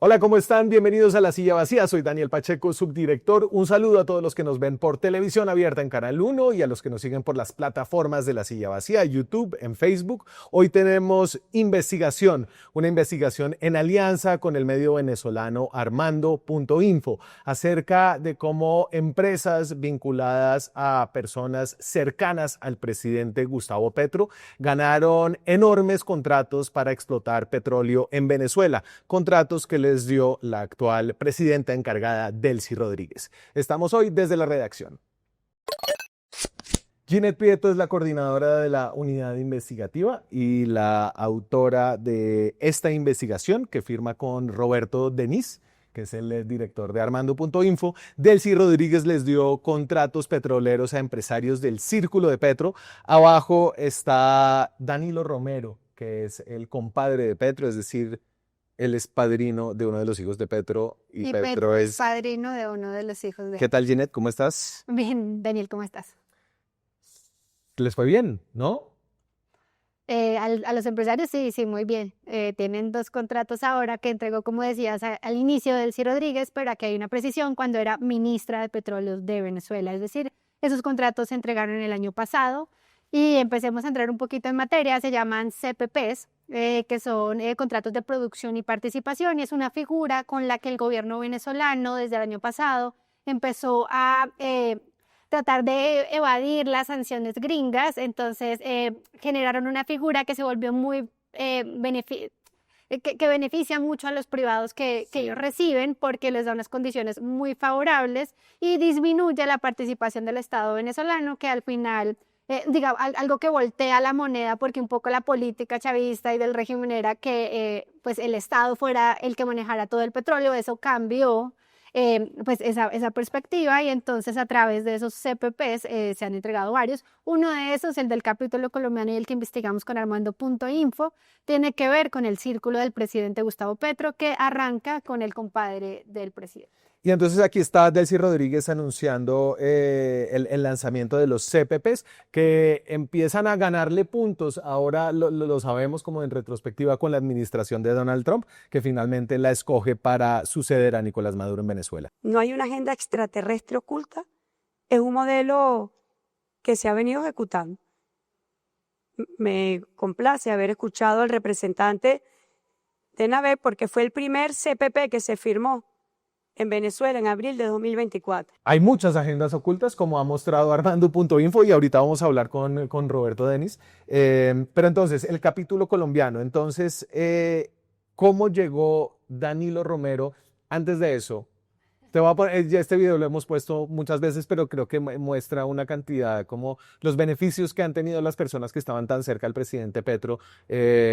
Hola, ¿cómo están? Bienvenidos a La Silla Vacía. Soy Daniel Pacheco, subdirector. Un saludo a todos los que nos ven por televisión abierta en Canal 1 y a los que nos siguen por las plataformas de La Silla Vacía, YouTube, en Facebook. Hoy tenemos una investigación en alianza con el medio venezolano Armando.info acerca de cómo empresas vinculadas a personas cercanas al presidente Gustavo Petro ganaron enormes contratos para explotar petróleo en Venezuela, contratos que les dio la actual presidenta encargada, Delcy Rodríguez. Estamos hoy desde la redacción. Ginette Prieto es la coordinadora de la unidad investigativa y la autora de esta investigación que firma con Roberto Denis, que es el director de Armando.info. Delcy Rodríguez les dio contratos petroleros a empresarios del Círculo de Petro. Abajo está Danilo Romero, que es el compadre de Petro, es decir, él es padrino de uno de los hijos de Petro y Petro es padrino de uno de los hijos de... ¿Qué tal, Ginette? ¿Cómo estás? Bien, Daniel, ¿cómo estás? Les fue bien, ¿no? A los empresarios sí, muy bien. Tienen 2 contratos ahora que entregó, como decías, al inicio Delcy Rodríguez, pero aquí hay una precisión, cuando era ministra de Petróleos de Venezuela. Es decir, esos contratos se entregaron el año pasado. Y empecemos a entrar un poquito en materia, se llaman CPPs, que son contratos de producción y participación, y es una figura con la que el gobierno venezolano desde el año pasado empezó a tratar de evadir las sanciones gringas. Entonces generaron una figura que se volvió muy que beneficia mucho a los privados que ellos reciben, porque les da unas condiciones muy favorables y disminuye la participación del Estado venezolano, que al final... algo que voltea la moneda, porque un poco la política chavista y del régimen era que pues el Estado fuera el que manejara todo el petróleo. Eso cambió pues esa perspectiva, y entonces a través de esos CPPs se han entregado varios. Uno de esos, el del capítulo colombiano y el que investigamos con Armando.info, tiene que ver con el círculo del presidente Gustavo Petro, que arranca con el compadre del presidente. Y entonces aquí está Delcy Rodríguez anunciando el lanzamiento de los CPPs que empiezan a ganarle puntos. Ahora lo sabemos como en retrospectiva con la administración de Donald Trump, que finalmente la escoge para suceder a Nicolás Maduro en Venezuela. No hay una agenda extraterrestre oculta, es un modelo que se ha venido ejecutando. Me complace haber escuchado al representante de NAVE, porque fue el primer CPP que se firmó en Venezuela en abril de 2024. Hay muchas agendas ocultas, como ha mostrado Armando.info, y ahorita vamos a hablar con Roberto Denis. Pero entonces, el capítulo colombiano. Entonces, ¿cómo llegó Danilo Romero? Antes de eso, te voy a poner, ya este video lo hemos puesto muchas veces, pero creo que muestra una cantidad, como los beneficios que han tenido las personas que estaban tan cerca al presidente Petro,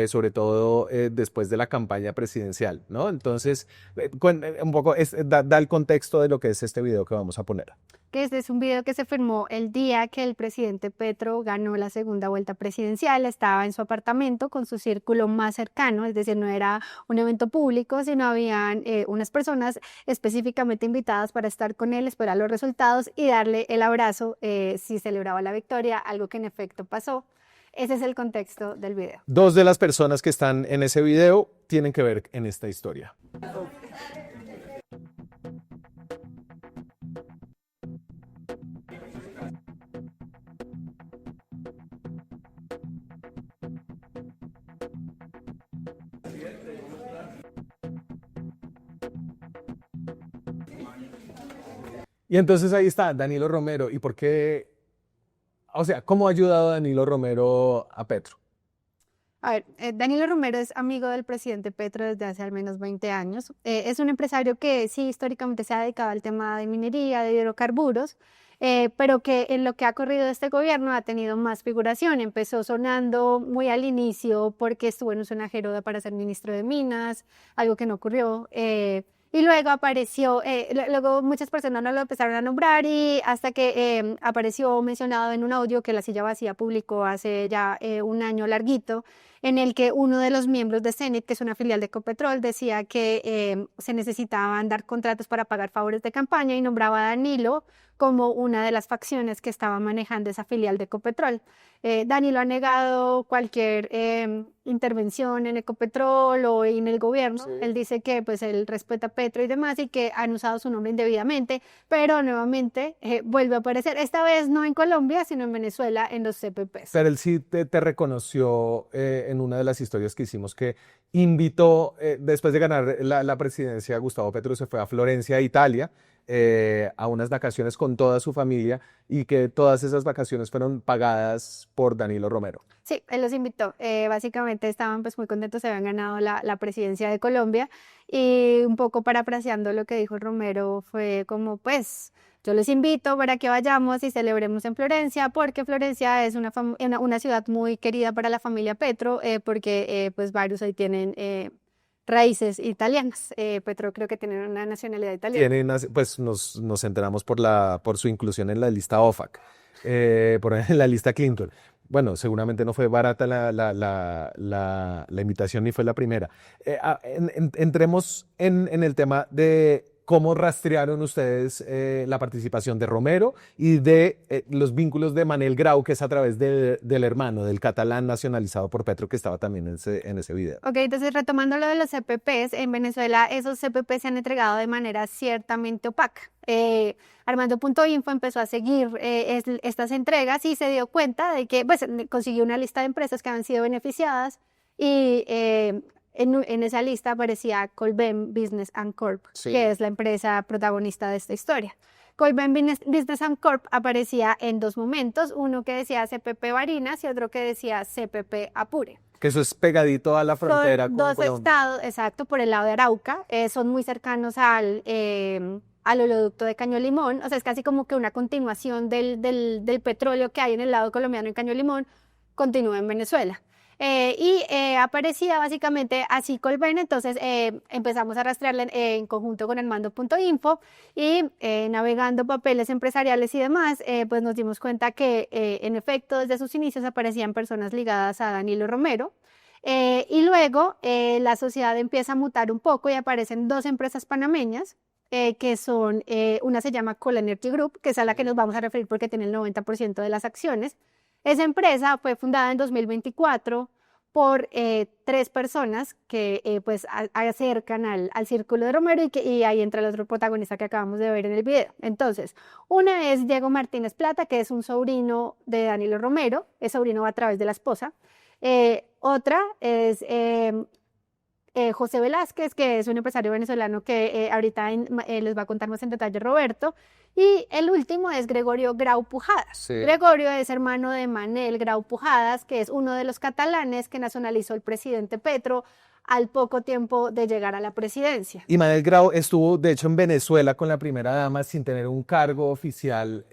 sobre todo después de la campaña presidencial, ¿no? Entonces, un poco da el contexto de lo que es este video que vamos a poner. Que este es un video que se filmó el día que el presidente Petro ganó la segunda vuelta presidencial. Estaba en su apartamento con su círculo más cercano, es decir, no era un evento público, sino habían unas personas específicamente invitadas para estar con él, esperar los resultados y darle el abrazo si celebraba la victoria, algo que en efecto pasó. Ese es el contexto del video. 2 de las personas que están en ese video tienen que ver en esta historia. Y entonces ahí está Danilo Romero. ¿Y por qué? O sea, ¿cómo ha ayudado Danilo Romero a Petro? A ver, Danilo Romero es amigo del presidente Petro desde hace al menos 20 años. Es un empresario que sí históricamente se ha dedicado al tema de minería, de hidrocarburos, pero que en lo que ha corrido este gobierno ha tenido más figuración. Empezó sonando muy al inicio porque estuvo en un sonajero para ser ministro de Minas, algo que no ocurrió. Y luego apareció, luego muchas personas no lo empezaron a nombrar, y hasta que apareció mencionado en un audio que La Silla Vacía publicó hace ya un año larguito, en el que uno de los miembros de Cenit, que es una filial de Ecopetrol, decía que se necesitaban dar contratos para pagar favores de campaña y nombraba a Danilo como una de las facciones que estaba manejando esa filial de Ecopetrol. Danilo ha negado cualquier intervención en Ecopetrol o en el gobierno. Sí. Él dice que pues él respeta a Petro y demás y que han usado su nombre indebidamente, pero nuevamente vuelve a aparecer, esta vez no en Colombia, sino en Venezuela, en los CPPs. Pero él sí te reconoció en una de las historias que hicimos que invitó, después de ganar la presidencia, Gustavo Petro se fue a Florencia, Italia, a unas vacaciones con toda su familia y que todas esas vacaciones fueron pagadas por Danilo Romero. Sí, él los invitó. Básicamente estaban pues muy contentos, se habían ganado la presidencia de Colombia y un poco parafraseando lo que dijo Romero fue como pues yo los invito para que vayamos y celebremos en Florencia porque Florencia es una ciudad muy querida para la familia Petro porque pues varios ahí tienen raíces italianas. Petro creo que tiene una nacionalidad italiana. Pues nos enteramos por su inclusión en la lista OFAC, en la lista Clinton. Bueno, seguramente no fue barata la invitación ni fue la primera. Entremos en el tema de cómo rastrearon ustedes la participación de Romero y de los vínculos de Manel Grau, que es a través del hermano, del catalán nacionalizado por Petro, que estaba también en ese video. Ok, entonces retomando lo de los CPPs, en Venezuela esos CPPs se han entregado de manera ciertamente opaca. Armando.info empezó a seguir estas entregas y se dio cuenta de que pues, consiguió una lista de empresas que han sido beneficiadas y en esa lista aparecía Colben Business and Corp, Sí. que es la empresa protagonista de esta historia. Colben Business and Corp aparecía en dos momentos, uno que decía CPP Barinas y otro que decía CPP Apure. Que eso es pegadito a la frontera Son con dos Colombia. estados, exacto, por el lado de Arauca, son muy cercanos al oleoducto de Caño Limón, o sea, es casi como que una continuación del petróleo que hay en el lado colombiano en Caño Limón, continúa en Venezuela. Aparecía básicamente así Colben, entonces empezamos a rastrearla en conjunto con Armando.info y navegando papeles empresariales y demás, pues nos dimos cuenta que en efecto desde sus inicios aparecían personas ligadas a Danilo Romero. Y luego la sociedad empieza a mutar un poco y aparecen dos empresas panameñas que son, una se llama Cola Energy Group, que es a la que nos vamos a referir porque tiene el 90% de las acciones. Esa empresa fue fundada en 2024 por tres personas que pues acercan al círculo de Romero y ahí entra el otro protagonista que acabamos de ver en el video. Entonces, una es Diego Martínez Plata, que es un sobrino de Danilo Romero, es sobrino a través de la esposa. Otra es José Velázquez, que es un empresario venezolano que ahorita les va a contar más en detalle Roberto. Y el último es Gregorio Grau Pujadas. Sí. Gregorio es hermano de Manel Grau Pujadas, que es uno de los catalanes que nacionalizó el presidente Petro al poco tiempo de llegar a la presidencia. Y Manel Grau estuvo, de hecho, en Venezuela con la primera dama sin tener un cargo oficial,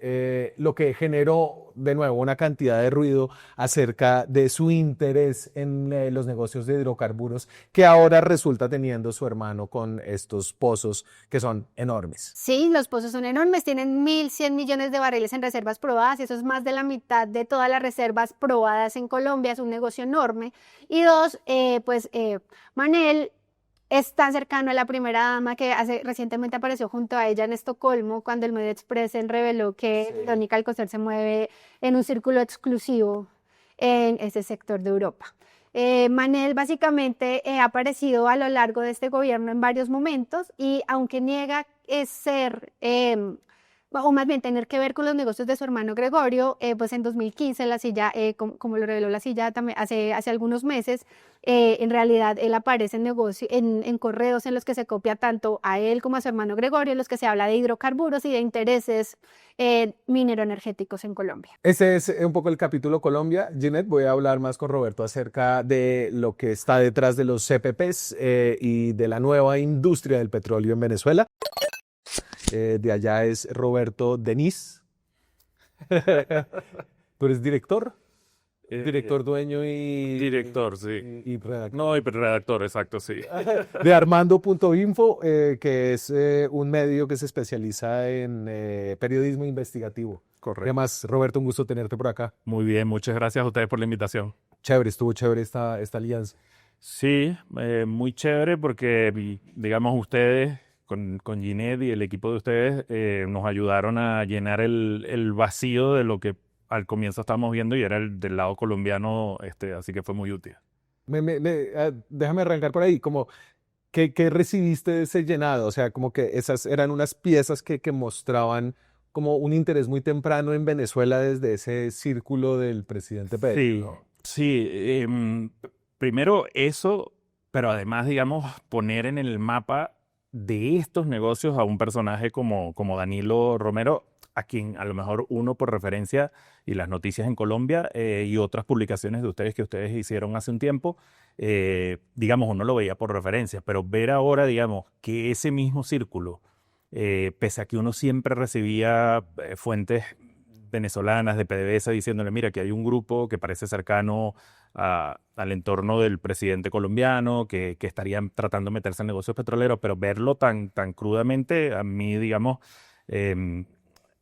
lo que generó, de nuevo, una cantidad de ruido acerca de su interés en los negocios de hidrocarburos que ahora resulta teniendo su hermano con estos pozos que son enormes. Sí, los pozos son enormes, tienen 1.100 millones de barriles en reservas probadas y eso es más de la mitad de todas las reservas probadas en Colombia, es un negocio enorme. Y dos, Manel es tan cercano a la primera dama que recientemente apareció junto a ella en Estocolmo cuando el medio Expressen reveló que Verónica Alcocer se mueve en un círculo exclusivo en ese sector de Europa. Manel básicamente ha aparecido a lo largo de este gobierno en varios momentos y aunque niega ser, o más bien tener que ver con los negocios de su hermano Gregorio, pues en 2015 la silla, como lo reveló la silla también hace algunos meses, en realidad él aparece en correos en los que se copia tanto a él como a su hermano Gregorio, en los que se habla de hidrocarburos y de intereses minero-energéticos en Colombia. Ese es un poco el capítulo Colombia. Ginette, voy a hablar más con Roberto acerca de lo que está detrás de los CPPs y de la nueva industria del petróleo en Venezuela. De allá es Roberto Denis. ¿Tú eres director? Director, dueño y... Director, sí. Y redactor. No, y redactor, exacto, sí. De Armando.info, que es un medio que se especializa en periodismo investigativo. Correcto. Además, Roberto, un gusto tenerte por acá. Muy bien, muchas gracias a ustedes por la invitación. Chévere, estuvo chévere esta alianza. Sí, muy chévere porque, digamos, ustedes con Ginette y el equipo de ustedes nos ayudaron a llenar el vacío de lo que al comienzo estábamos viendo y era el del lado colombiano, así que fue muy útil. Déjame arrancar por ahí, como, ¿qué recibiste de ese llenado? O sea, como que esas eran unas piezas que mostraban como un interés muy temprano en Venezuela desde ese círculo del presidente Petro, Sí, ¿no? sí. Primero eso, pero además, digamos, poner en el mapa de estos negocios a un personaje como Danilo Romero, a quien a lo mejor uno por referencia y las noticias en Colombia y otras publicaciones de ustedes que ustedes hicieron hace un tiempo, digamos, uno lo veía por referencia, pero ver ahora, digamos, que ese mismo círculo, pese a que uno siempre recibía fuentes venezolanas de PDVSA diciéndole, mira, que hay un grupo que parece cercano al entorno del presidente colombiano, que estarían tratando de meterse en negocios petroleros, pero verlo tan crudamente, a mí, digamos,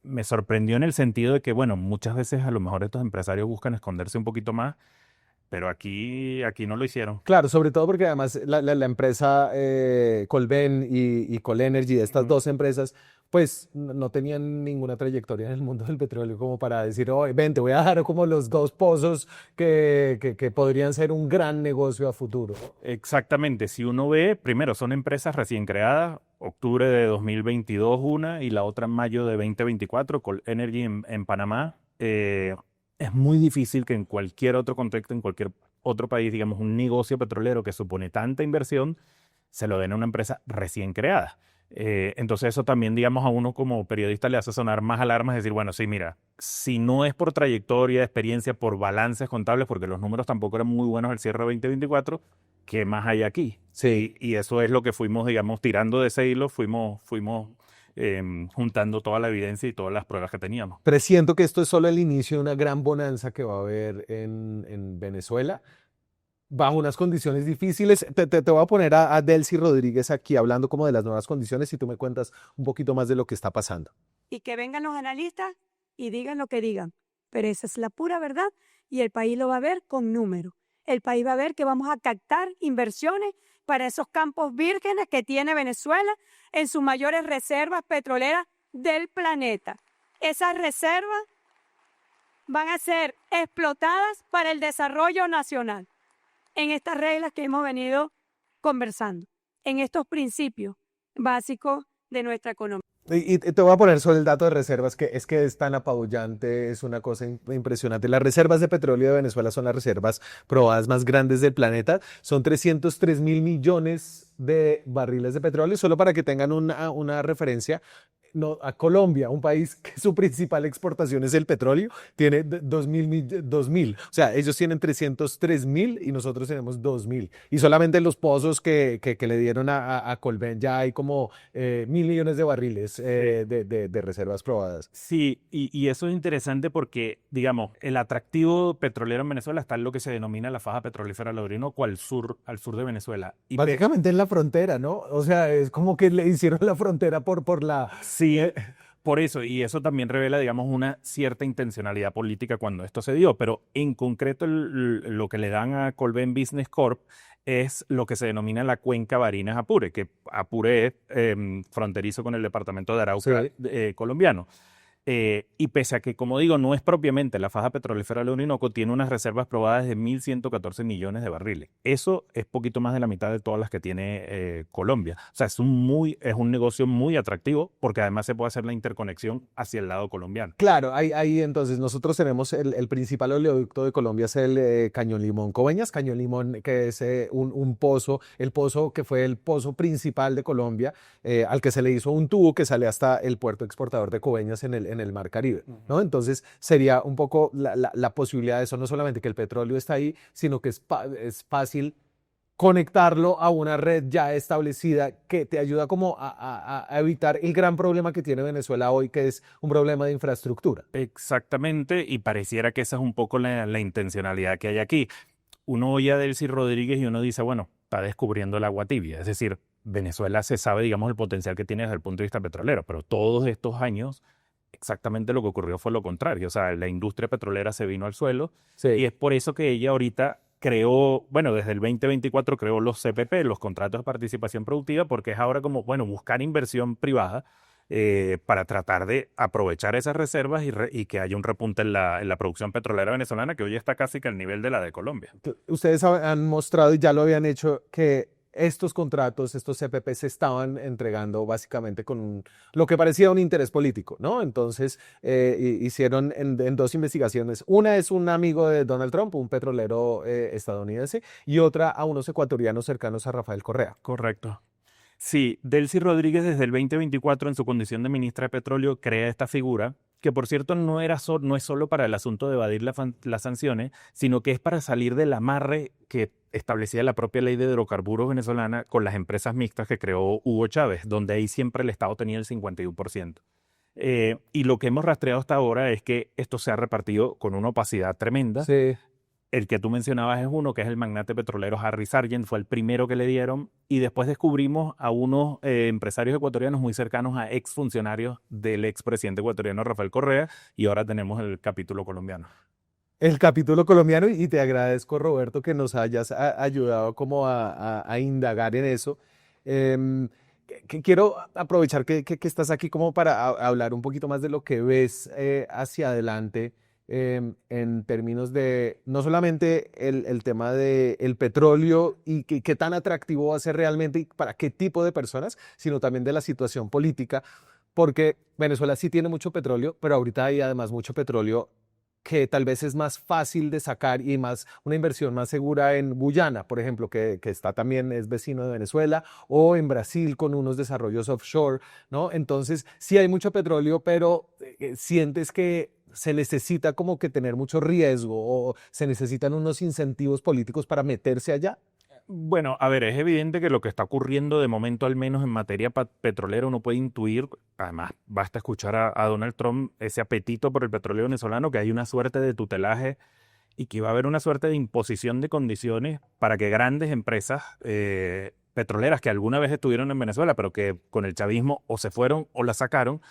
me sorprendió en el sentido de que, bueno, muchas veces a lo mejor estos empresarios buscan esconderse un poquito más, pero aquí no lo hicieron. Claro, sobre todo porque además la empresa Colben y Colenergy, estas dos empresas, pues no tenían ninguna trayectoria en el mundo del petróleo como para decir, oye, ven, te voy a dar como los dos pozos que podrían ser un gran negocio a futuro. Exactamente, si uno ve, primero son empresas recién creadas, octubre de 2022 una y la otra en mayo de 2024, Colenergy en Panamá. Es muy difícil que en cualquier otro contexto, en cualquier otro país, digamos, un negocio petrolero que supone tanta inversión, se lo den a una empresa recién creada. Entonces eso también, digamos, a uno como periodista le hace sonar más alarmas, decir, bueno, sí, mira, si no es por trayectoria, experiencia, por balances contables, porque los números tampoco eran muy buenos al cierre de 2024, ¿qué más hay aquí? Sí. Y eso es lo que fuimos, digamos, tirando de ese hilo, fuimos juntando toda la evidencia y todas las pruebas que teníamos. Presiento que esto es solo el inicio de una gran bonanza que va a haber en Venezuela, bajo unas condiciones difíciles. Te voy a poner a Delcy Rodríguez aquí hablando como de las nuevas condiciones y tú me cuentas un poquito más de lo que está pasando. Y que vengan los analistas y digan lo que digan. Pero esa es la pura verdad y el país lo va a ver con números. El país va a ver que vamos a captar inversiones para esos campos vírgenes que tiene Venezuela en sus mayores reservas petroleras del planeta. Esas reservas van a ser explotadas para el desarrollo nacional en estas reglas que hemos venido conversando, en estos principios básicos de nuestra economía. Y te voy a poner sobre el dato de reservas, que es tan apabullante, es una cosa impresionante. Las reservas de petróleo de Venezuela son las reservas probadas más grandes del planeta. Son 303.000 millones de barriles de petróleo. Solo para que tengan una referencia, no, a Colombia, un país que su principal exportación es el petróleo, tiene 2.000. O sea, ellos tienen 303.000 y nosotros tenemos 2.000. Y solamente en los pozos que le dieron a Colben ya hay como 1.000 millones de barriles de reservas probadas. Sí, y eso es interesante porque, digamos, el atractivo petrolero en Venezuela está en lo que se denomina la faja petrolífera del Orinoco al sur de Venezuela. Y básicamente en la frontera, ¿no? O sea, es como que le hicieron la frontera por la... Sí, por eso, y eso también revela, digamos, una cierta intencionalidad política cuando esto se dio, pero en concreto lo que le dan a Colben Business Corp es lo que se denomina la cuenca Barinas-Apure, que Apure es fronterizo con el departamento de Arauca colombiano. Y pese a que, como digo, no es propiamente la faja petrolífera del Orinoco, tiene unas reservas probadas de 1.114 millones de barriles. Eso es poquito más de la mitad de todas las que tiene Colombia. O sea, es un negocio muy atractivo porque además se puede hacer la interconexión hacia el lado colombiano. Claro, ahí entonces nosotros tenemos el principal oleoducto de Colombia es el Cañón Limón Coveñas, Cañón Limón que es un pozo, el pozo que fue el pozo principal de Colombia, al que se le hizo un tubo que sale hasta el puerto exportador de Coveñas en el Mar Caribe, ¿no? Entonces sería un poco la posibilidad de eso, no solamente que el petróleo está ahí, sino que es fácil conectarlo a una red ya establecida que te ayuda como a evitar el gran problema que tiene Venezuela hoy, que es un problema de infraestructura. Exactamente, y pareciera que esa es un poco la intencionalidad que hay aquí. Uno oye a Delcy Rodríguez y uno dice, bueno, está descubriendo el agua tibia, es decir, Venezuela se sabe, digamos, el potencial que tiene desde el punto de vista petrolero, pero todos estos años exactamente lo que ocurrió fue lo contrario. O sea, la industria petrolera se vino al suelo Sí. y es por eso que ella ahorita creó, bueno, desde el 2024 creó los CPP, los contratos de participación productiva, porque es ahora como, bueno, buscar inversión privada para tratar de aprovechar esas reservas y que haya un repunte en la producción petrolera venezolana, que hoy está casi que al nivel de la de Colombia. Ustedes han mostrado y ya lo habían hecho que estos contratos, estos CPP se estaban entregando básicamente con lo que parecía un interés político, ¿no? Entonces hicieron en dos investigaciones. Una es un amigo de Donald Trump, un petrolero estadounidense, y otra a unos ecuatorianos cercanos a Rafael Correa. Correcto. Sí, Delcy Rodríguez desde el 2024 en su condición de ministra de Petróleo crea esta figura, que por cierto no es solo para el asunto de evadir las sanciones, sino que es para salir del amarre que establecía la propia ley de hidrocarburos venezolana con las empresas mixtas que creó Hugo Chávez, donde ahí siempre el Estado tenía el 51%. Y lo que hemos rastreado hasta ahora es que esto se ha repartido con una opacidad tremenda. Sí. El que tú mencionabas es uno, que es el magnate petrolero Harry Sargent, fue el primero que le dieron, y después descubrimos a unos empresarios ecuatorianos muy cercanos a exfuncionarios del expresidente ecuatoriano Rafael Correa, y ahora tenemos el capítulo colombiano. El capítulo colombiano, y te agradezco, Roberto, que nos hayas ayudado como a indagar en eso. Quiero aprovechar que estás aquí como para hablar un poquito más de lo que ves hacia adelante en términos de no solamente el tema del petróleo y qué tan atractivo va a ser realmente y para qué tipo de personas, sino también de la situación política, porque Venezuela sí tiene mucho petróleo, pero ahorita hay además mucho petróleo que tal vez es más fácil de sacar y más una inversión más segura en Guyana, por ejemplo, que está también, es vecino de Venezuela, o en Brasil con unos desarrollos offshore, ¿no? Entonces, sí hay mucho petróleo, pero sientes que se necesita como que tener mucho riesgo o se necesitan unos incentivos políticos para meterse allá. Bueno, a ver, es evidente que lo que está ocurriendo de momento, al menos en materia petrolera, uno puede intuir, además basta escuchar a Donald Trump, ese apetito por el petróleo venezolano, que hay una suerte de tutelaje y que va a haber una suerte de imposición de condiciones para que grandes empresas petroleras que alguna vez estuvieron en Venezuela, pero que con el chavismo o se fueron o la sacaron,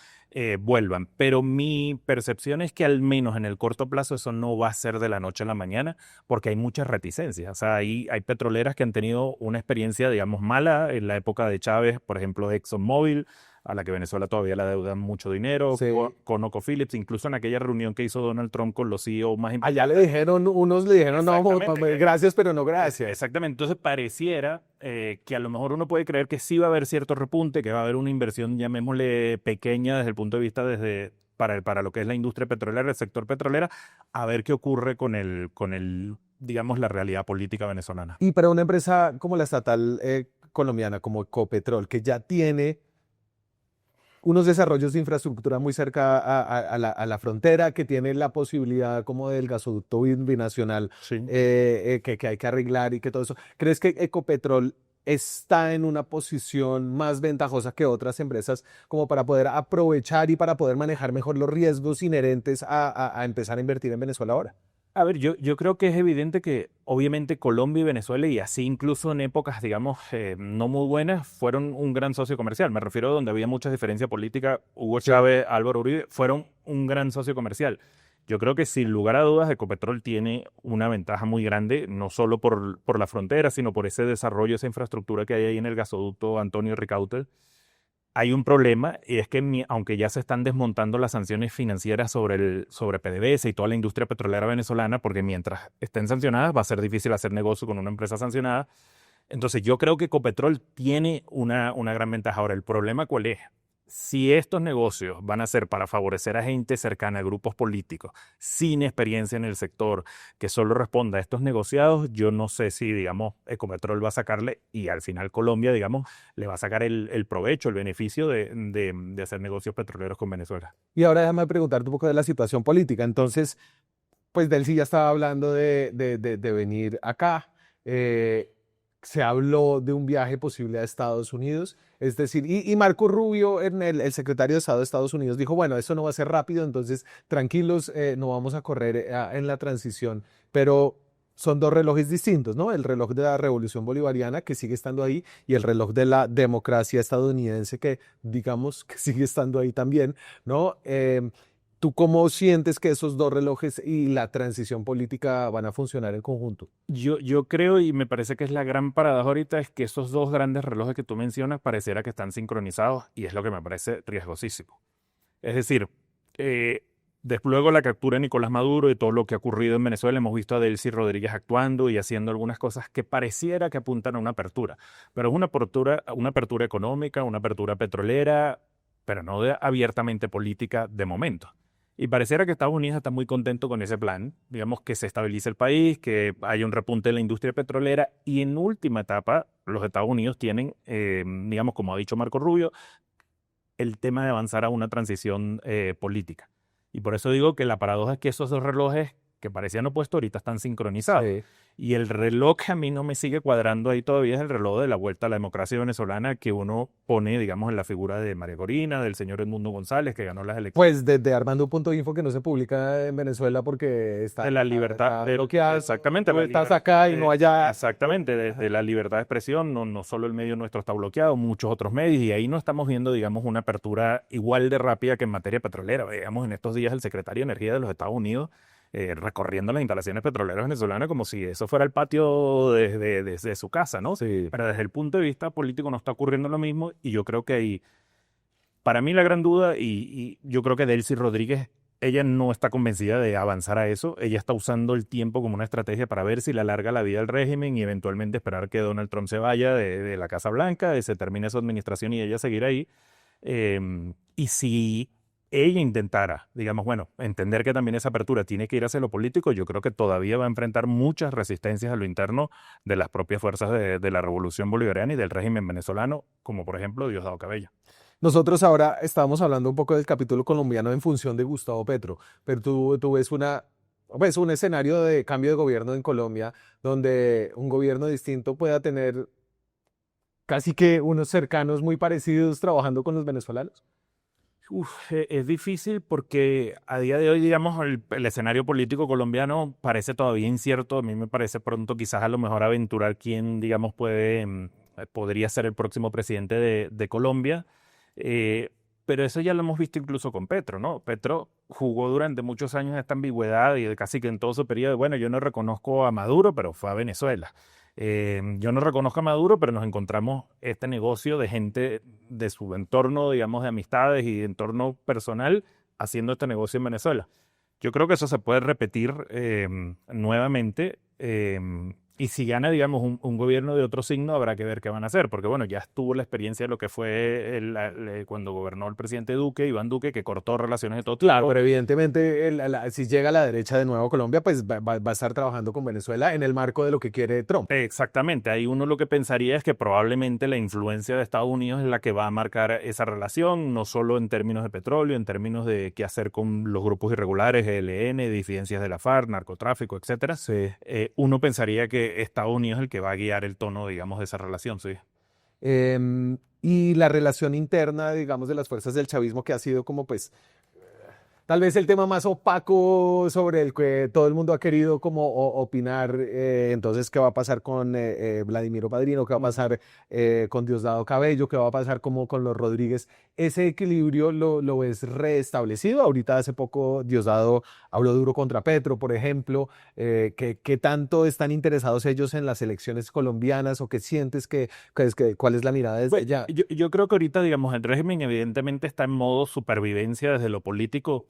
vuelvan. Pero mi percepción es que al menos en el corto plazo eso no va a ser de la noche a la mañana, porque hay muchas reticencias. O sea, hay petroleras que han tenido una experiencia, digamos, mala en la época de Chávez, por ejemplo, ExxonMobil, a la que Venezuela todavía le deuda mucho dinero, Sí. con ConocoPhillips, incluso en aquella reunión que hizo Donald Trump con los CEO más importantes. Allá le dijeron, unos le dijeron, no, Exactamente. gracias, pero no gracias. Exactamente, entonces pareciera que a lo mejor uno puede creer que sí va a haber cierto repunte, que va a haber una inversión, llamémosle pequeña desde el punto de vista para lo que es la industria petrolera, el sector petrolera, a ver qué ocurre con digamos, la realidad política venezolana. Y para una empresa como la estatal colombiana, como Ecopetrol, que ya tiene unos desarrollos de infraestructura muy cerca a la frontera, que tiene la posibilidad como del gasoducto binacional Sí. que hay que arreglar y que todo eso. ¿Crees que Ecopetrol está en una posición más ventajosa que otras empresas como para poder aprovechar y para poder manejar mejor los riesgos inherentes a empezar a invertir en Venezuela ahora? A ver, yo creo que es evidente que obviamente Colombia y Venezuela, y así incluso en épocas, digamos, no muy buenas, fueron un gran socio comercial. Me refiero a donde había mucha diferencia política, Hugo Chávez, Álvaro Uribe, fueron un gran socio comercial. Yo creo que sin lugar a dudas Ecopetrol tiene una ventaja muy grande, no solo por la frontera, sino por ese desarrollo, esa infraestructura que hay ahí en el gasoducto Antonio Ricaurte. Hay un problema y es que aunque ya se están desmontando las sanciones financieras sobre PDVSA y toda la industria petrolera venezolana, porque mientras estén sancionadas va a ser difícil hacer negocio con una empresa sancionada. Entonces yo creo que Ecopetrol tiene una gran ventaja. Ahora, ¿el problema cuál es? Si estos negocios van a ser para favorecer a gente cercana a grupos políticos, sin experiencia en el sector, que solo responda a estos negociados, yo no sé si, digamos, Ecopetrol va a sacarle, y al final Colombia, digamos, le va a sacar el provecho, el beneficio de hacer negocios petroleros con Venezuela. Y ahora déjame preguntarte un poco de la situación política. Entonces, pues Delcy ya estaba hablando de venir acá. Se habló de un viaje posible a Estados Unidos. Es decir, y Marco Rubio, el secretario de Estado de Estados Unidos, dijo, bueno, eso no va a ser rápido, entonces tranquilos, no vamos a correr en la transición. Pero son dos relojes distintos, ¿no? El reloj de la Revolución Bolivariana, que sigue estando ahí, y el reloj de la democracia estadounidense, que digamos que sigue estando ahí también, ¿no? ¿Tú cómo sientes que esos dos relojes y la transición política van a funcionar en conjunto? Yo creo, y me parece que es la gran paradoja ahorita, es que esos dos grandes relojes que tú mencionas pareciera que están sincronizados, y es lo que me parece riesgosísimo. Es decir, luego de la captura de Nicolás Maduro y todo lo que ha ocurrido en Venezuela, hemos visto a Delcy Rodríguez actuando y haciendo algunas cosas que pareciera que apuntan a una apertura, pero es una apertura económica, una apertura petrolera, pero no abiertamente política de momento. Y pareciera que Estados Unidos está muy contento con ese plan, digamos que se estabilice el país, que haya un repunte en la industria petrolera y en última etapa los Estados Unidos tienen, digamos como ha dicho Marco Rubio, el tema de avanzar a una transición política. Y por eso digo que la paradoja es que esos dos relojes que parecían opuestos ahorita están sincronizados. Sí. Y el reloj que a mí no me sigue cuadrando ahí todavía es el reloj de la vuelta a la democracia venezolana que uno pone, digamos, en la figura de María Corina, del señor Edmundo González, que ganó las elecciones. Pues desde Armando.info, que no se publica en Venezuela porque está De la libertad, bloqueada. exactamente. Tú estás acá y no allá. Exactamente, desde la libertad de expresión, no solo el medio nuestro está bloqueado, muchos otros medios, y ahí no estamos viendo, digamos, una apertura igual de rápida que en materia petrolera. Digamos, en estos días el secretario de Energía de los Estados Unidos recorriendo las instalaciones petroleras venezolanas como si eso fuera el patio desde su casa, ¿no? Sí. Pero desde el punto de vista político no está ocurriendo lo mismo, y yo creo que ahí, para mí la gran duda, y yo creo que Delcy Rodríguez, ella no está convencida de avanzar a eso, ella está usando el tiempo como una estrategia para ver si le alarga la vida al régimen y eventualmente esperar que Donald Trump se vaya de la Casa Blanca, se termine su administración y ella seguir ahí. Y si ella intentara, digamos, bueno, entender que también esa apertura tiene que ir hacia lo político, yo creo que todavía va a enfrentar muchas resistencias a lo interno de las propias fuerzas de la Revolución Bolivariana y del régimen venezolano, como por ejemplo Diosdado Cabello. Nosotros ahora estábamos hablando un poco del capítulo colombiano en función de Gustavo Petro, pero tú ves un escenario de cambio de gobierno en Colombia donde un gobierno distinto pueda tener casi que unos cercanos muy parecidos trabajando con los venezolanos. Es difícil porque a día de hoy, digamos, el escenario político colombiano parece todavía incierto. A mí me parece pronto quizás a lo mejor aventurar quién, digamos, podría ser el próximo presidente de Colombia. Pero eso ya lo hemos visto incluso con Petro, ¿no? Petro jugó durante muchos años esta ambigüedad y casi que en todo su periodo, bueno, yo no reconozco a Maduro, pero fue a Venezuela. Yo no reconozco a Maduro, pero nos encontramos este negocio de gente de su entorno, digamos, de amistades y de entorno personal haciendo este negocio en Venezuela. Yo creo que eso se puede repetir nuevamente. Y si gana, digamos, un gobierno de otro signo, habrá que ver qué van a hacer, porque bueno, ya estuvo la experiencia de lo que fue cuando gobernó el presidente Duque, Iván Duque, que cortó relaciones de todo tipo. Claro, pero evidentemente si llega a la derecha de nuevo a Colombia, pues va a estar trabajando con Venezuela en el marco de lo que quiere Trump. Exactamente, ahí uno lo que pensaría es que probablemente la influencia de Estados Unidos es la que va a marcar esa relación, no solo en términos de petróleo, en términos de qué hacer con los grupos irregulares, ELN, disidencias de la FARC, narcotráfico, etcétera. Sí. Uno pensaría que Estados Unidos es el que va a guiar el tono, digamos, de esa relación, sí. Y la relación interna, digamos, de las fuerzas del chavismo, que ha sido como pues tal vez el tema más opaco sobre el que todo el mundo ha querido como opinar. Entonces, ¿qué va a pasar con Vladimiro Padrino? ¿Qué va a pasar con Diosdado Cabello? ¿Qué va a pasar como con los Rodríguez? ¿Ese equilibrio lo ves restablecido? Ahorita hace poco Diosdado habló duro contra Petro, por ejemplo. ¿Qué tanto están interesados ellos en las elecciones colombianas o qué sientes cuál es la mirada desde allá? Yo creo que ahorita, digamos, el régimen evidentemente está en modo supervivencia desde lo político.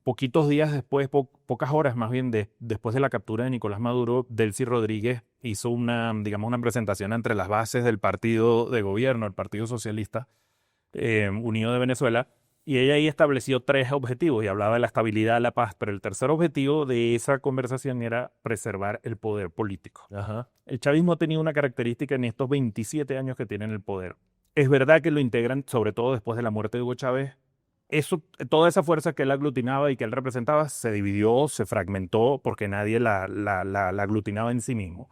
Poquitos días después, pocas horas más bien después de la captura de Nicolás Maduro, Delcy Rodríguez hizo una presentación entre las bases del partido de gobierno, el Partido Socialista Unido de Venezuela, y ella ahí estableció 3 objetivos y hablaba de la estabilidad, la paz, pero el tercer objetivo de esa conversación era preservar el poder político. Ajá. El chavismo ha tenido una característica en estos 27 años que tienen el poder. Es verdad que lo integran, sobre todo después de la muerte de Hugo Chávez. Toda esa fuerza que él aglutinaba y que él representaba se dividió, se fragmentó porque nadie la aglutinaba en sí mismo.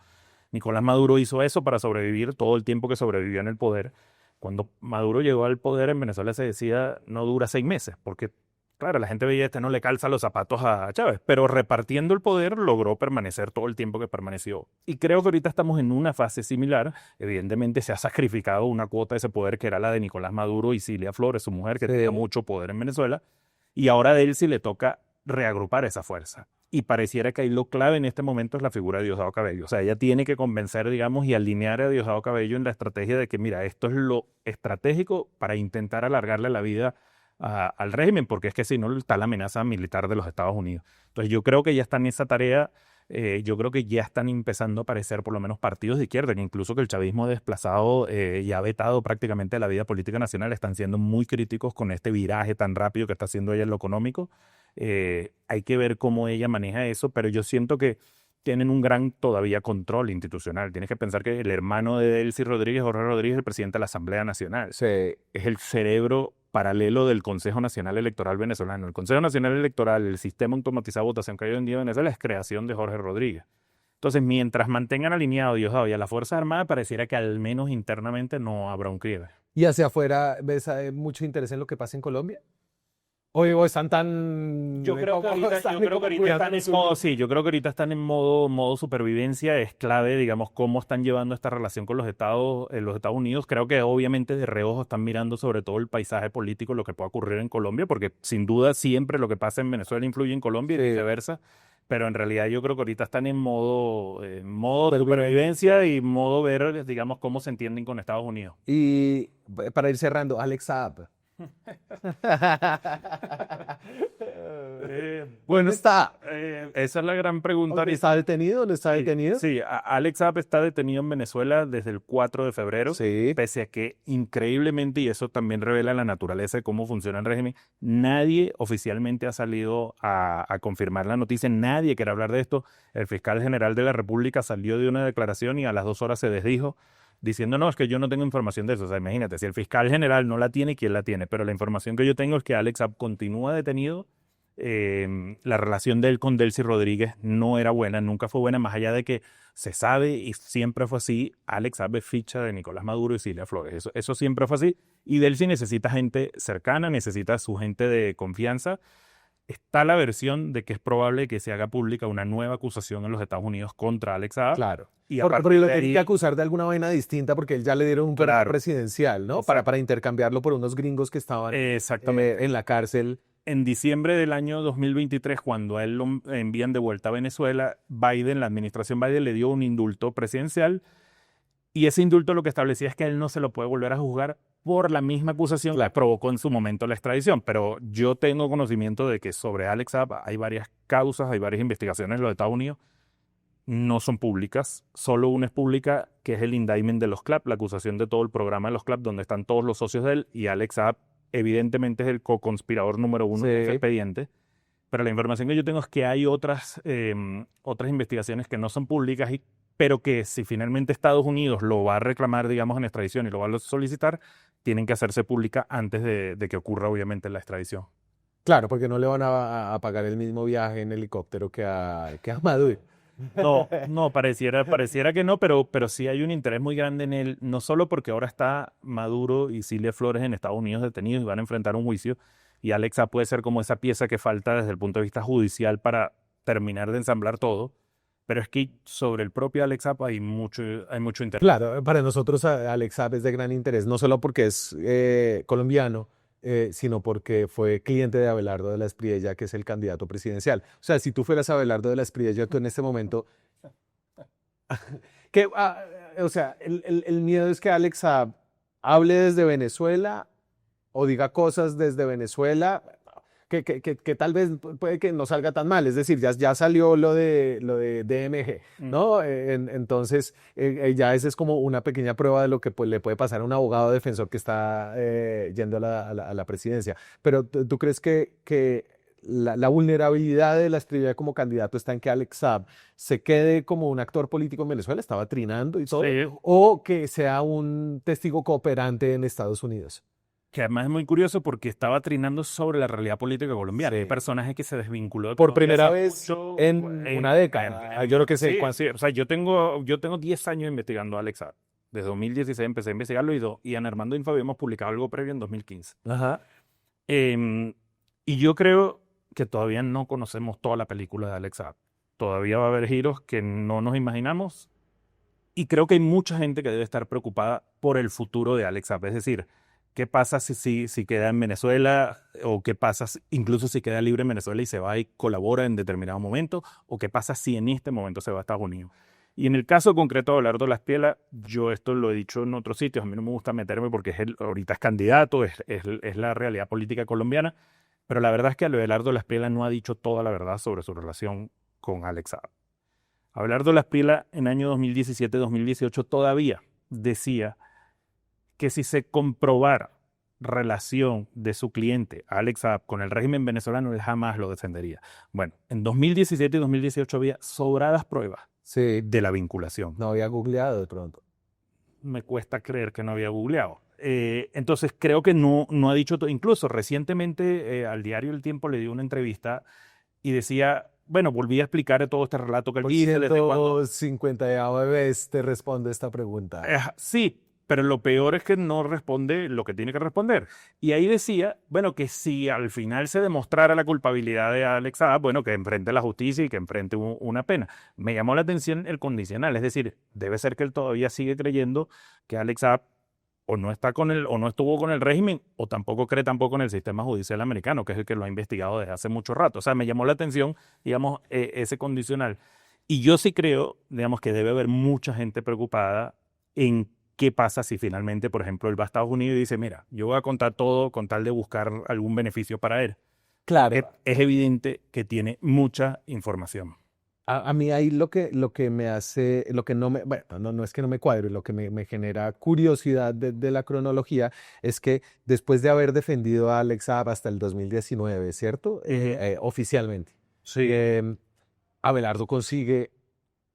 Nicolás Maduro hizo eso para sobrevivir todo el tiempo que sobrevivió en el poder. Cuando Maduro llegó al poder en Venezuela se decía no dura 6 meses porque claro, la gente veía, no le calza los zapatos a Chávez, pero repartiendo el poder logró permanecer todo el tiempo que permaneció. Y creo que ahorita estamos en una fase similar. Evidentemente se ha sacrificado una cuota de ese poder que era la de Nicolás Maduro y Cilia Flores, su mujer, que tenía mucho poder en Venezuela. Y ahora a él sí le toca reagrupar esa fuerza. Y pareciera que ahí lo clave en este momento es la figura de Diosdado Cabello. O sea, ella tiene que convencer, digamos, y alinear a Diosdado Cabello en la estrategia de que, mira, esto es lo estratégico para intentar alargarle la vida al régimen, porque es que si no está la amenaza militar de los Estados Unidos. Entonces yo creo que ya está en esa tarea. Yo creo que ya están empezando a aparecer por lo menos partidos de izquierda, que incluso que el chavismo desplazado y ha vetado prácticamente la vida política nacional, están siendo muy críticos con este viraje tan rápido que está haciendo ella en lo económico. Hay que ver cómo ella maneja eso, pero yo siento que tienen un gran todavía control institucional. Tienes que pensar que el hermano de Delcy Rodríguez, Jorge Rodríguez, es el presidente de la Asamblea Nacional. Sí. Es el cerebro paralelo del Consejo Nacional Electoral venezolano. El Consejo Nacional Electoral, el sistema automatizado de votación que hay hoy en día en Venezuela, es creación de Jorge Rodríguez. Entonces, mientras mantengan alineado a Diosdado y a las Fuerzas Armadas, pareciera que al menos internamente no habrá un quiebre. ¿Y hacia afuera ves mucho interés en lo que pasa en Colombia? ¿O están tan... Yo creo que ahorita están en modo supervivencia. Es clave, digamos, cómo están llevando esta relación con los Estados Unidos. Creo que obviamente de reojo están mirando sobre todo el paisaje político, lo que pueda ocurrir en Colombia, porque sin duda siempre lo que pasa en Venezuela influye en Colombia y viceversa. Pero en realidad yo creo que ahorita están en modo supervivencia y modo ver, digamos, cómo se entienden con Estados Unidos. Y para ir cerrando, Alex Saab. Bueno, está. Esa es la gran pregunta. ¿Está detenido? ¿No está detenido? Sí, Alex Saab está detenido en Venezuela desde el 4 de febrero, Sí. pese a que increíblemente, y eso también revela la naturaleza de cómo funciona el régimen, nadie oficialmente ha salido a confirmar la noticia, nadie quiere hablar de esto. El fiscal general de la República salió de una declaración y a las 2 horas se desdijo, diciendo, no, es que yo no tengo información de eso. O sea, imagínate, si el fiscal general no la tiene, ¿quién la tiene? Pero la información que yo tengo es que Alex Saab continúa detenido. La relación de él con Delcy Rodríguez no era buena, nunca fue buena, más allá de que se sabe y siempre fue así. Alex Saab es ficha de Nicolás Maduro y Cilia Flores. Eso siempre fue así. Y Delcy necesita gente cercana, necesita su gente de confianza. Está la versión de que es probable que se haga pública una nueva acusación en los Estados Unidos contra Alex Saab. Claro. Y Pero lo tienen que acusar de alguna vaina distinta porque él ya le dieron un perdón presidencial, ¿no? Para intercambiarlo por unos gringos que estaban en la cárcel. En diciembre del año 2023, cuando a él lo envían de vuelta a Venezuela, la administración Biden le dio un indulto presidencial y ese indulto lo que establecía es que a él no se lo puede volver a juzgar por la misma acusación que provocó en su momento la extradición. Pero yo tengo conocimiento de que sobre Alex Saab hay varias causas, hay varias investigaciones en los Estados Unidos. No son públicas, solo una es pública, que es el indictment de los CLAP, la acusación de todo el programa de los CLAP, donde están todos los socios de él, y Alex Saab evidentemente es el co-conspirador número 1 de ese expediente. Pero la información que yo tengo es que hay otras investigaciones que no son públicas, pero que si finalmente Estados Unidos lo va a reclamar, digamos, en extradición y lo va a solicitar, tienen que hacerse públicas antes de que ocurra, obviamente, la extradición. Claro, porque no le van a pagar el mismo viaje en helicóptero que a Maduro. No, pareciera que no, pero sí hay un interés muy grande en él, no solo porque ahora está Maduro y Cilia Flores en Estados Unidos detenidos y van a enfrentar un juicio, y Alex Saab puede ser como esa pieza que falta desde el punto de vista judicial para terminar de ensamblar todo, pero es que sobre el propio Alex Saab hay mucho interés. Claro, para nosotros Alex Saab es de gran interés, no solo porque es colombiano, sino porque fue cliente de Abelardo de la Espriella, que es el candidato presidencial. O sea, si tú fueras Abelardo de la Espriella, tú en este momento... o sea, el miedo es que Alex Saab hable desde Venezuela o diga cosas desde Venezuela que tal vez puede que no salga tan mal. Es decir, ya salió lo de DMG, ¿no? Entonces, ya esa es como una pequeña prueba de lo que le puede pasar a un abogado defensor que está yendo a la presidencia. Pero ¿tú crees que la vulnerabilidad de la Espriella como candidato está en que Alex Saab se quede como un actor político en Venezuela, estaba trinando y todo, o que sea un testigo cooperante en Estados Unidos? Que además es muy curioso porque estaba trinando sobre la realidad política colombiana. Hay personaje que se desvinculó de por Colombia primera vez en una década. Yo creo que sé. Sí, o sea, yo tengo 10 años investigando a Alex Saab. Desde 2016 empecé a investigarlo y Ana Armando Info habíamos publicado algo previo en 2015. Ajá. Y yo creo que todavía no conocemos toda la película de Alex Saab. Todavía va a haber giros que no nos imaginamos. Y creo que hay mucha gente que debe estar preocupada por el futuro de Alex Saab. Es decir, ¿qué pasa si queda en Venezuela? ¿O qué pasa incluso si queda libre en Venezuela y se va y colabora en determinado momento? ¿O qué pasa si en este momento se va a Estados Unidos? Y en el caso concreto de Abelardo Laspiela, yo esto lo he dicho en otros sitios, a mí no me gusta meterme porque ahorita es candidato, es la realidad política colombiana, pero la verdad es que Abelardo Laspiela no ha dicho toda la verdad sobre su relación con Alex Saab. Abelardo Laspiela en año 2017-2018 todavía decía que si se comprobara relación de su cliente, Alex Saab, con el régimen venezolano, él jamás lo defendería. Bueno, en 2017 y 2018 había sobradas pruebas Sí, de la vinculación. no había googleado de pronto. Me cuesta creer que no había googleado. Entonces creo que no ha dicho todo. Incluso recientemente al diario El Tiempo le dio una entrevista y decía, bueno, volví a explicar todo este relato que él Por dice desde cuando... 150 vez te responde esta pregunta. Sí, pero lo peor es que no responde lo que tiene que responder. Y ahí decía, bueno, que si al final se demostrara la culpabilidad de Alex Saab, bueno, que enfrente la justicia y que enfrente una pena. Me llamó la atención el condicional, es decir, debe ser que él todavía sigue creyendo que Alex Saab o no está con él, o no estuvo con el régimen, o tampoco cree tampoco en el sistema judicial americano, que es el que lo ha investigado desde hace mucho rato. O sea, me llamó la atención, digamos, ese condicional. Y yo sí creo, digamos, que debe haber mucha gente preocupada en qué pasa si finalmente, por ejemplo, él va a Estados Unidos y dice, mira, yo voy a contar todo con tal de buscar algún beneficio para él. Claro. Es evidente que tiene mucha información. A mí ahí lo que me hace, lo que no me, bueno, no es que no me cuadre, lo que me genera curiosidad de la cronología es que después de haber defendido a Alex Saab hasta el 2019, ¿cierto? Oficialmente, Sí. Abelardo consigue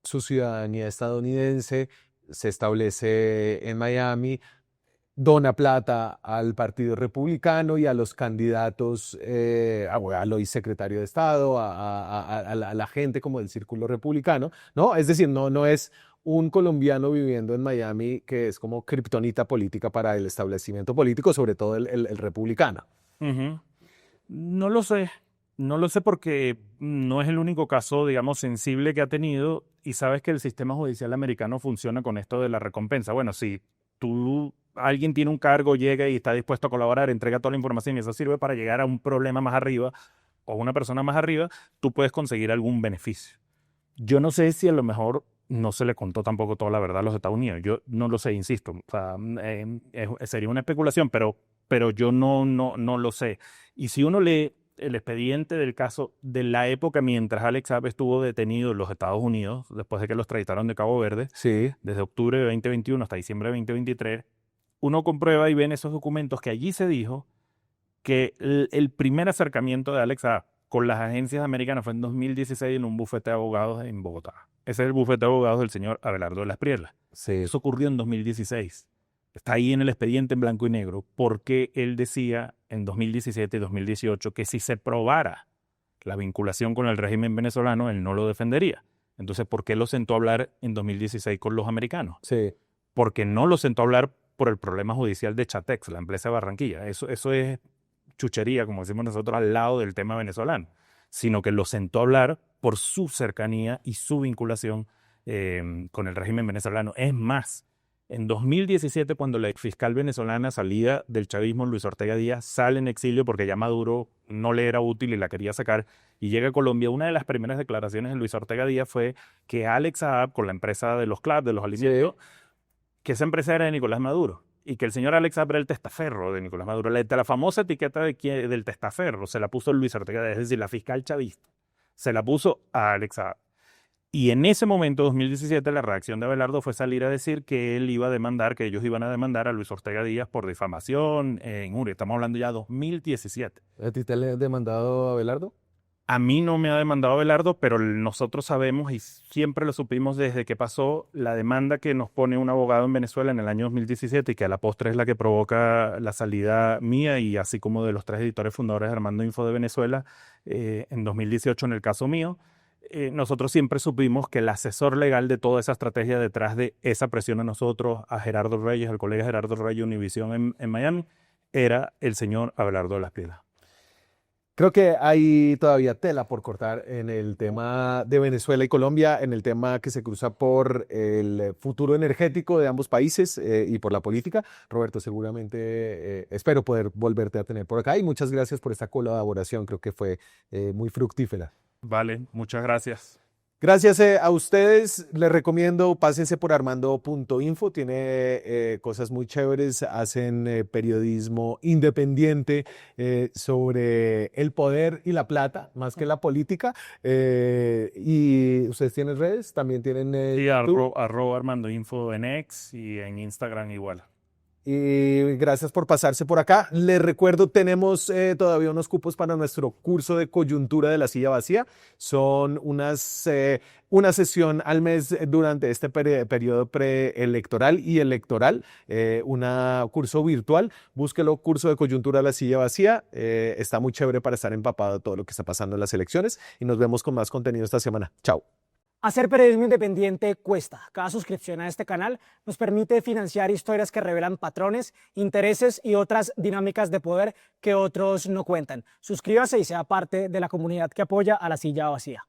su ciudadanía estadounidense, se establece en Miami, dona plata al Partido Republicano y a los candidatos, al hoy secretario de Estado, a la gente como del círculo republicano, ¿no? Es decir, no es un colombiano viviendo en Miami que es como kriptonita política para el establecimiento político, sobre todo el republicano. Uh-huh. No lo sé porque no es el único caso, digamos, sensible que ha tenido y sabes que el sistema judicial americano funciona con esto de la recompensa. Bueno, si alguien tiene un cargo, llega y está dispuesto a colaborar, entrega toda la información y eso sirve para llegar a un problema más arriba o una persona más arriba, tú puedes conseguir algún beneficio. Yo no sé si a lo mejor no se le contó tampoco toda la verdad a los Estados Unidos. Yo no lo sé, insisto. O sea, sería una especulación, pero yo no lo sé. Y si uno lee el expediente del caso de la época mientras Alex Saab estuvo detenido en los Estados Unidos, después de que lo extraditaron de Cabo Verde, Sí. desde octubre de 2021 hasta diciembre de 2023, uno comprueba y ve en esos documentos que allí se dijo que el primer acercamiento de Alex Saab con las agencias americanas fue en 2016 en un bufete de abogados en Bogotá. Ese es el bufete de abogados del señor Abelardo Laspiela. Sí. Eso ocurrió en 2016. Está ahí en el expediente en blanco y negro porque él decía en 2017 y 2018 que si se probara la vinculación con el régimen venezolano, él no lo defendería. Entonces, ¿por qué lo sentó a hablar en 2016 con los americanos? Sí. Porque no lo sentó a hablar por el problema judicial de Chatex, la empresa de Barranquilla. Eso es chuchería, como decimos nosotros, al lado del tema venezolano, sino que lo sentó a hablar por su cercanía y su vinculación con el régimen venezolano. Es más, en 2017, cuando la fiscal venezolana salida del chavismo, Luis Ortega Díaz, sale en exilio porque ya Maduro no le era útil y la quería sacar, y llega a Colombia, una de las primeras declaraciones de Luis Ortega Díaz fue que Alex Saab, con la empresa de los CLAP, de los alimentos, que esa empresa era de Nicolás Maduro, y que el señor Alex Saab era el testaferro de Nicolás Maduro. La famosa etiqueta del testaferro se la puso Luis Ortega Díaz, es decir, la fiscal chavista, se la puso a Alex Saab. Y en ese momento, 2017, la reacción de Abelardo fue salir a decir que él iba a demandar, que ellos iban a demandar a Luis Ortega Díaz por difamación, injuria. Estamos hablando ya de 2017. ¿A ti te le has demandado a Abelardo? A mí no me ha demandado Abelardo, pero nosotros sabemos y siempre lo supimos desde que pasó la demanda que nos pone un abogado en Venezuela en el año 2017 y que a la postre es la que provoca la salida mía y así como de los 3 editores fundadores de Armando Info de Venezuela en 2018 en el caso mío. Nosotros siempre supimos que el asesor legal de toda esa estrategia detrás de esa presión a nosotros, a Gerardo Reyes, al colega Gerardo Reyes Univisión en Miami, era el señor Abelardo Laspiela. Creo que hay todavía tela por cortar en el tema de Venezuela y Colombia, en el tema que se cruza por el futuro energético de ambos países y por la política. Roberto, seguramente espero poder volverte a tener por acá y muchas gracias por esta colaboración. Creo que fue muy fructífera. Vale, muchas gracias. Gracias a ustedes, les recomiendo, pásense por armando.info, tiene cosas muy chéveres, hacen periodismo independiente sobre el poder y la plata, más que la política. Y ustedes tienen redes, también tienen Sí, YouTube. @ArmandoInfo en X y en Instagram igual. Y gracias por pasarse por acá. Les recuerdo, tenemos todavía unos cupos para nuestro curso de coyuntura de la silla vacía. Son una sesión al mes durante este periodo preelectoral y electoral, un curso virtual. Búsquelo, curso de coyuntura de la silla vacía. Está muy chévere para estar empapado de todo lo que está pasando en las elecciones y nos vemos con más contenido esta semana. Chao. Hacer periodismo independiente cuesta. Cada suscripción a este canal nos permite financiar historias que revelan patrones, intereses y otras dinámicas de poder que otros no cuentan. Suscríbase y sea parte de la comunidad que apoya a la silla vacía.